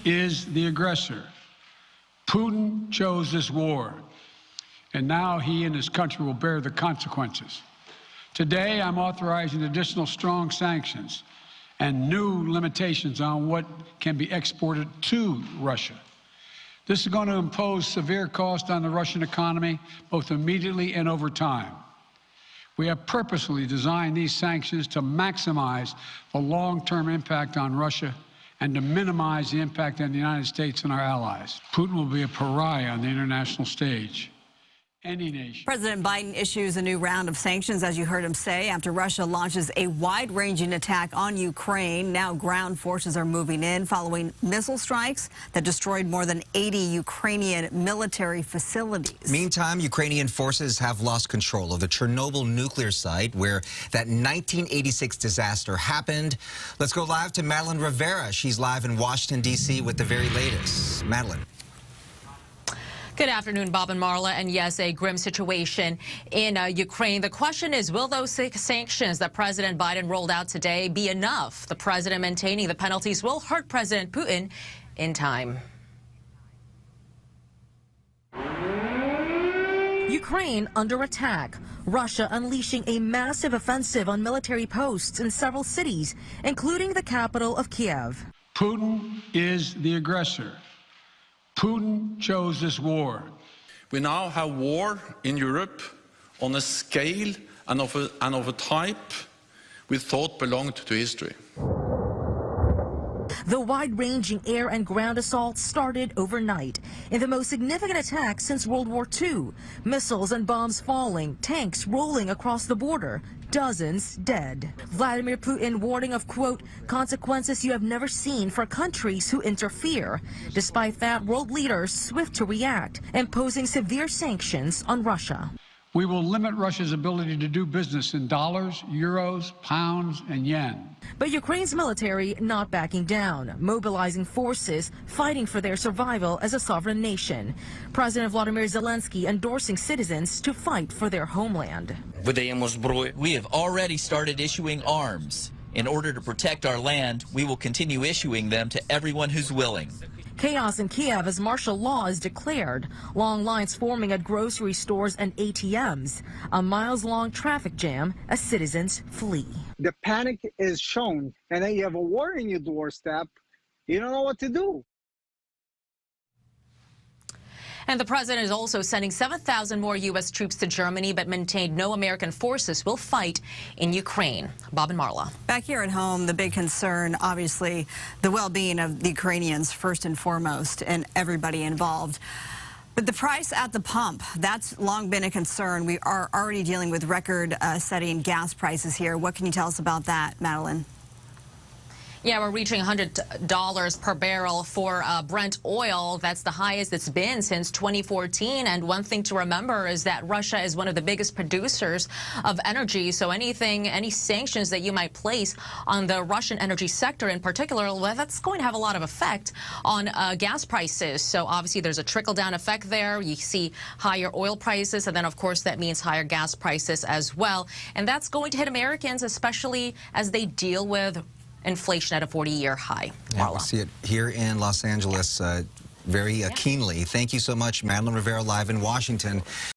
is the aggressor. Putin chose this war, and now he and his country will bear the consequences. Today, I'm authorizing additional strong sanctions and new limitations on what can be exported to Russia. This is going to impose severe cost on the Russian economy, both immediately and over time. We have purposely designed these sanctions to maximize the long-term impact on Russia and to minimize the impact on the United States and our allies. Putin will be a pariah on the international stage. Any nation. President Biden issues a new round of sanctions, as you heard him say, after Russia launches a wide-ranging attack on Ukraine. Now ground forces are moving in following missile strikes that destroyed more than 80 Ukrainian military facilities. Meantime, Ukrainian forces have lost control of the Chernobyl nuclear site where that 1986 disaster happened. Let's go live to Madeline Rivera. She's live in Washington, D.C. with the very latest. Madeline. Good afternoon, Bob and Marla. And yes, a grim situation in Ukraine. The question is, will those sanctions that President Biden rolled out today be enough? The president maintaining the penalties will hurt President Putin in time. Ukraine under attack. Russia unleashing a massive offensive on military posts in several cities, including the capital of Kiev. Putin is the aggressor. Putin chose this war. We now have war in Europe on a scale and of a type we thought belonged to history. The wide-ranging air and ground assaults started overnight in the most significant attack since World War II. Missiles and bombs falling, tanks rolling across the border, dozens dead. Vladimir Putin warning of, quote, consequences you have never seen for countries who interfere. Despite that, world leaders swift to react, imposing severe sanctions on Russia. We will limit Russia's ability to do business in dollars, euros, pounds, and yen. But Ukraine's military not backing down, mobilizing forces, fighting for their survival as a sovereign nation. President Volodymyr Zelensky endorsing citizens to fight for their homeland. We have already started issuing arms. In order to protect our land, we will continue issuing them to everyone who's willing. Chaos in Kiev as martial law is declared. Long lines forming at grocery stores and ATMs. A miles-long traffic jam as citizens flee. The panic is shown, and then you have a war in your doorstep. You don't know what to do. And the president is also sending 7,000 more U.S. troops to Germany, but maintained no American forces will fight in Ukraine. Bob and Marla. Back here at home, the big concern, obviously, the well-being of the Ukrainians first and foremost, and everybody involved. But the price at the pump, that's long been a concern. We are already dealing with record-setting gas prices here. What can you tell us about that, Madeline? Yeah, we're reaching $100 per barrel for Brent oil. That's the highest it's been since 2014. And one thing to remember is that Russia is one of the biggest producers of energy. So any sanctions that you might place on the Russian energy sector in particular, well, that's going to have a lot of effect on gas prices. So obviously there's a trickle-down effect there. You see higher oil prices, and then, of course, that means higher gas prices as well. And that's going to hit Americans, especially as they deal with inflation at a 40-year high. Yeah, we see it here in Los Angeles very keenly. Thank you so much, Madeline Rivera, live in Washington.